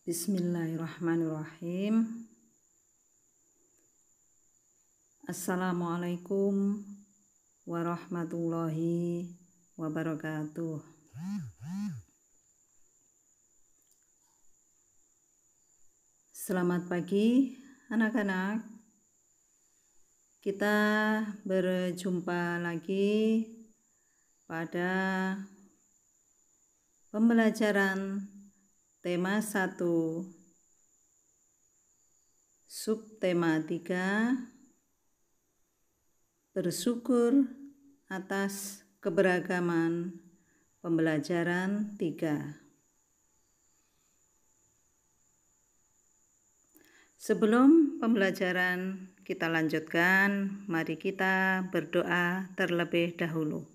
Bismillahirrahmanirrahim. Assalamualaikum warahmatullahi wabarakatuh. Selamat pagi anak-anak. Kita berjumpa lagi pada pembelajaran tema 1, subtema 3, bersyukur atas keberagaman pembelajaran 3. Sebelum pembelajaran kita lanjutkan, mari kita berdoa terlebih dahulu.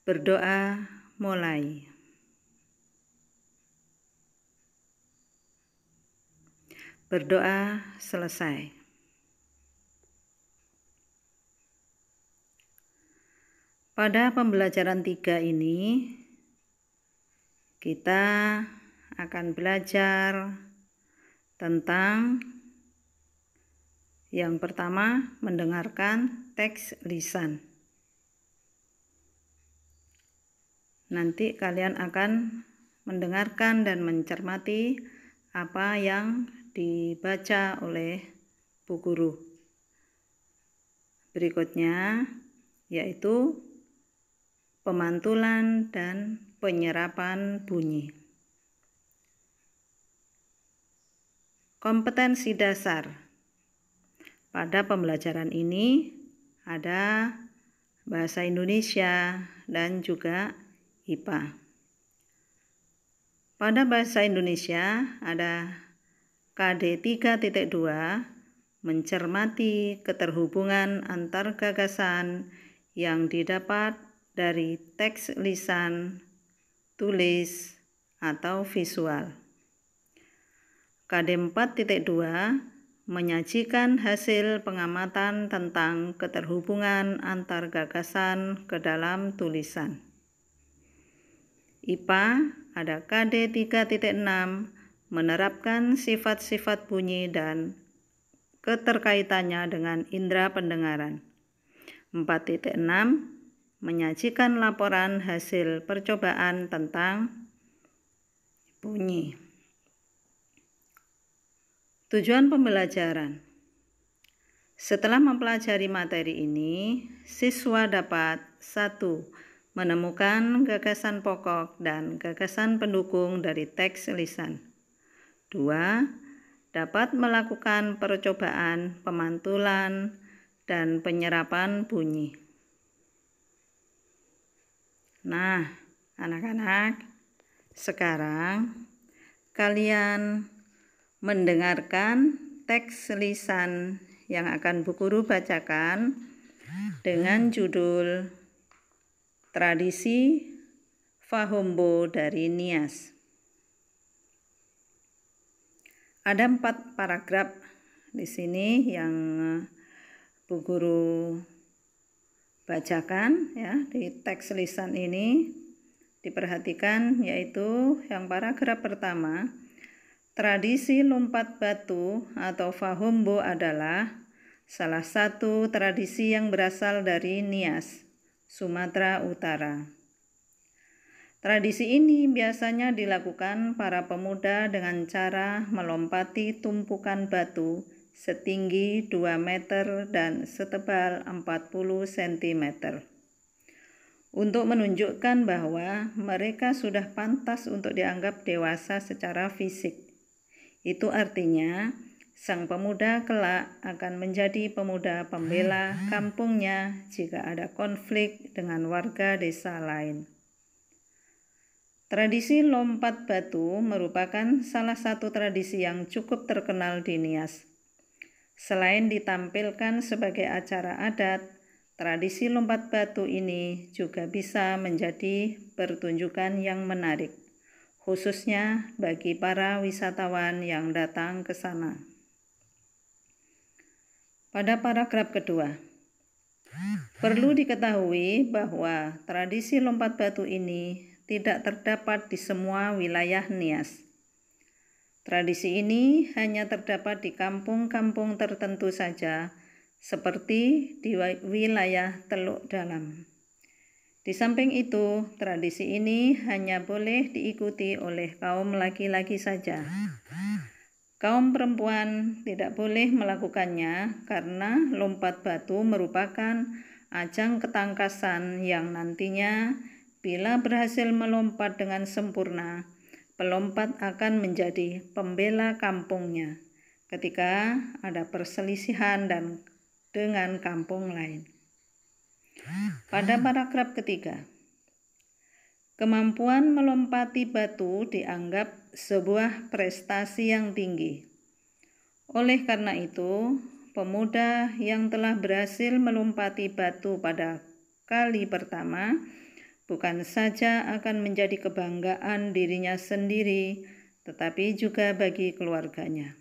Berdoa mulai. Berdoa selesai. Pada pembelajaran 3 ini, kita akan belajar tentang yang pertama, mendengarkan teks lisan. Nanti kalian akan mendengarkan dan mencermati apa yang dibaca oleh Bu Guru. Berikutnya yaitu pemantulan dan penyerapan bunyi. Kompetensi dasar. Pada pembelajaran ini ada bahasa Indonesia dan juga IPA. Pada bahasa Indonesia ada KD 3.2, mencermati keterhubungan antar gagasan yang didapat dari teks lisan, tulis, atau visual. KD 4.2, menyajikan hasil pengamatan tentang keterhubungan antar gagasan ke dalam tulisan. IPA ada KD 3.6, menerapkan sifat-sifat bunyi dan keterkaitannya dengan indera pendengaran. 4.6, menyajikan laporan hasil percobaan tentang bunyi. Tujuan pembelajaran. Setelah mempelajari materi ini, siswa dapat 1. Menemukan gagasan pokok dan gagasan pendukung dari teks lisan. 2. Dapat melakukan percobaan, pemantulan, dan penyerapan bunyi. Nah, anak-anak, sekarang kalian mendengarkan teks lisan yang akan Bu Guru bacakan dengan judul Tradisi Fahombo dari Nias. Ada 4 paragraf di sini yang Bu Guru bacakan ya di teks lisan ini. Diperhatikan yaitu yang paragraf pertama, tradisi lompat batu atau Fahombo adalah salah satu tradisi yang berasal dari Nias, Sumatera Utara. Tradisi ini biasanya dilakukan para pemuda dengan cara melompati tumpukan batu setinggi 2 meter dan setebal 40 cm. Untuk menunjukkan bahwa mereka sudah pantas untuk dianggap dewasa secara fisik. Itu artinya sang pemuda kelak akan menjadi pemuda pembela kampungnya jika ada konflik dengan warga desa lain. Tradisi lompat batu merupakan salah satu tradisi yang cukup terkenal di Nias. Selain ditampilkan sebagai acara adat, tradisi lompat batu ini juga bisa menjadi pertunjukan yang menarik, khususnya bagi para wisatawan yang datang ke sana. Pada paragraf kedua, perlu diketahui bahwa tradisi lompat batu ini tidak terdapat di semua wilayah Nias. Tradisi ini hanya terdapat di kampung-kampung tertentu saja, seperti di wilayah Teluk Dalam. Di samping itu, tradisi ini hanya boleh diikuti oleh kaum laki-laki saja. Kaum perempuan tidak boleh melakukannya karena lompat batu merupakan ajang ketangkasan yang nantinya bila berhasil melompat dengan sempurna, pelompat akan menjadi pembela kampungnya ketika ada perselisihan dengan kampung lain. Pada paragraf ketiga, kemampuan melompati batu dianggap sebuah prestasi yang tinggi. Oleh karena itu, pemuda yang telah berhasil melompati batu pada kali pertama bukan saja akan menjadi kebanggaan dirinya sendiri, tetapi juga bagi keluarganya.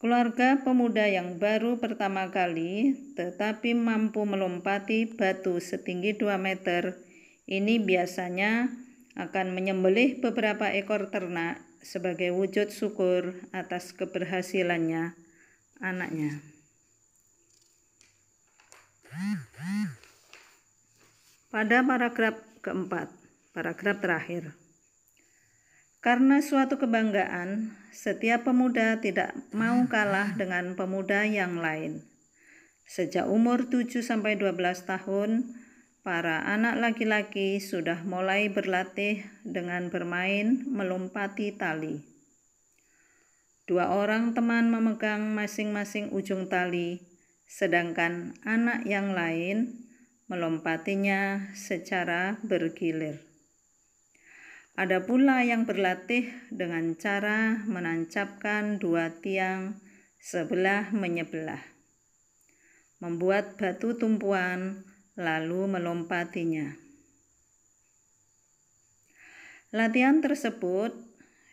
Keluarga pemuda yang baru pertama kali tetapi mampu melompati batu setinggi 2 meter, ini biasanya akan menyembelih beberapa ekor ternak sebagai wujud syukur atas keberhasilannya anaknya. Pada paragraf keempat, paragraf terakhir. Karena suatu kebanggaan, setiap pemuda tidak mau kalah dengan pemuda yang lain. Sejak umur 7-12 tahun, para anak laki-laki sudah mulai berlatih dengan bermain melompati tali. 2 orang teman memegang masing-masing ujung tali, sedangkan anak yang lain melompatinya secara bergilir. Ada pula yang berlatih dengan cara menancapkan 2 tiang sebelah menyebelah, membuat batu tumpuan lalu melompatinya. Latihan tersebut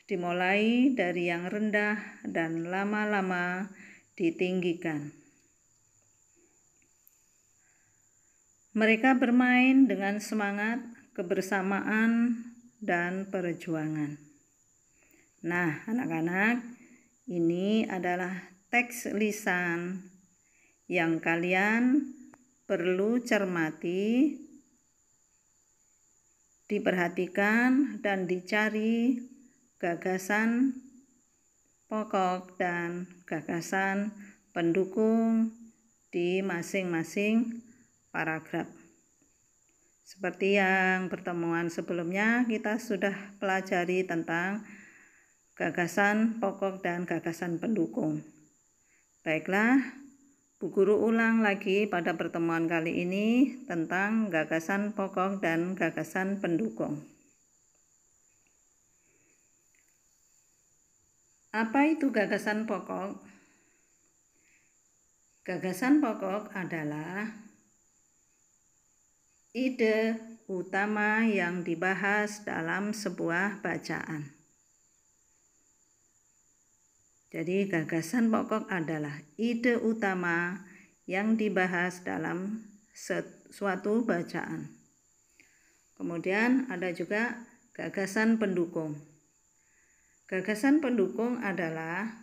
dimulai dari yang rendah dan lama-lama ditinggikan. Mereka bermain dengan semangat, kebersamaan, dan perjuangan. Nah, anak-anak, ini adalah teks lisan yang kalian perlu cermati, diperhatikan, dan dicari gagasan pokok dan gagasan pendukung di masing-masing paragraf. Seperti yang pertemuan sebelumnya kita sudah pelajari tentang gagasan pokok dan gagasan pendukung. Baiklah, Bu Guru ulang lagi pada pertemuan kali ini tentang gagasan pokok dan gagasan pendukung. Apa itu gagasan pokok? Gagasan pokok adalah ide utama yang dibahas dalam sebuah bacaan. Jadi gagasan pokok adalah ide utama yang dibahas dalam suatu bacaan. Kemudian ada juga gagasan pendukung. Gagasan pendukung adalah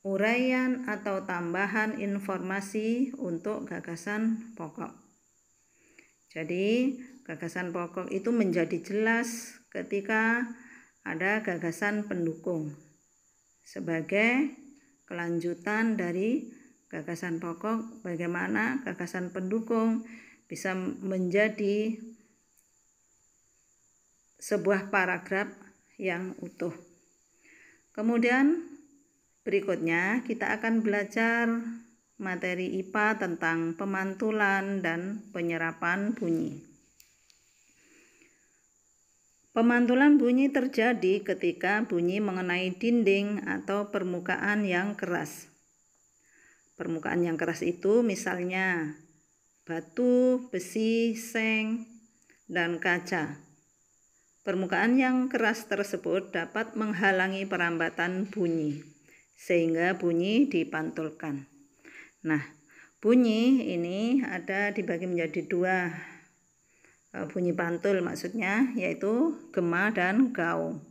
uraian atau tambahan informasi untuk gagasan pokok. Jadi, gagasan pokok itu menjadi jelas ketika ada gagasan pendukung sebagai kelanjutan dari gagasan pokok, bagaimana gagasan pendukung bisa menjadi sebuah paragraf yang utuh. Kemudian berikutnya kita akan belajar materi IPA tentang pemantulan dan penyerapan bunyi. Pemantulan bunyi terjadi ketika bunyi mengenai dinding atau permukaan yang keras. Permukaan yang keras itu misalnya batu, besi, seng, dan kaca. Permukaan yang keras tersebut dapat menghalangi perambatan bunyi, sehingga bunyi dipantulkan. Nah, bunyi ini ada dibagi menjadi 2. bunyi pantul maksudnya, yaitu gema dan gaung.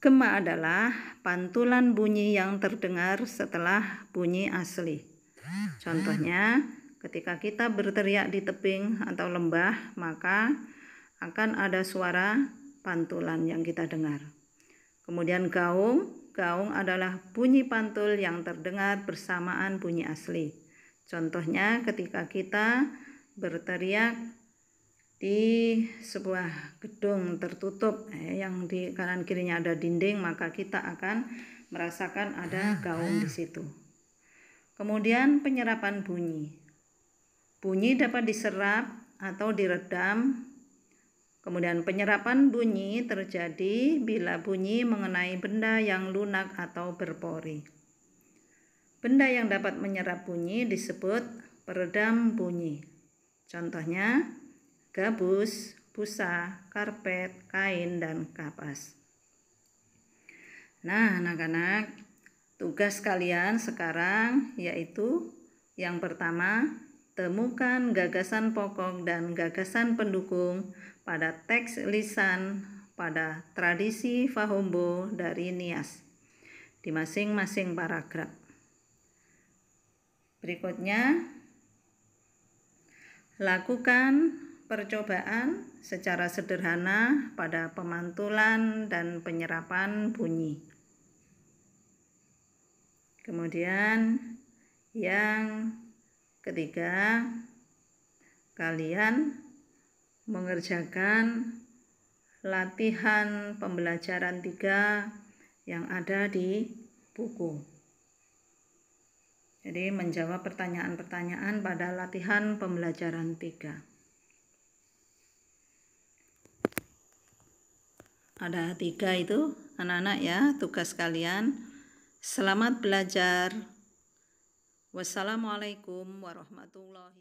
Gema adalah pantulan bunyi yang terdengar setelah bunyi asli. Contohnya, ketika kita berteriak di tebing atau lembah, maka akan ada suara pantulan yang kita dengar. Kemudian gaung adalah bunyi pantul yang terdengar bersamaan bunyi asli. Contohnya ketika kita berteriak di sebuah gedung tertutup yang di kanan kirinya ada dinding, maka kita akan merasakan ada gaung di situ. Kemudian penyerapan bunyi. Bunyi dapat diserap atau diredam. Kemudian penyerapan bunyi terjadi bila bunyi mengenai benda yang lunak atau berpori. Benda yang dapat menyerap bunyi disebut peredam bunyi. Contohnya gabus, busa, karpet, kain, dan kapas. Nah, anak-anak, tugas kalian sekarang yaitu yang pertama, temukan gagasan pokok dan gagasan pendukung pada teks lisan pada tradisi Fahombo dari Nias di masing-masing paragraf. Berikutnya, lakukan percobaan secara sederhana pada pemantulan dan penyerapan bunyi. Kemudian yang ketiga, kalian mengerjakan latihan pembelajaran 3 yang ada di buku. Jadi menjawab pertanyaan-pertanyaan pada latihan pembelajaran 3. Ada 3 itu anak-anak ya tugas kalian. Selamat belajar. Wassalamualaikum warahmatullahi wabarakatuh.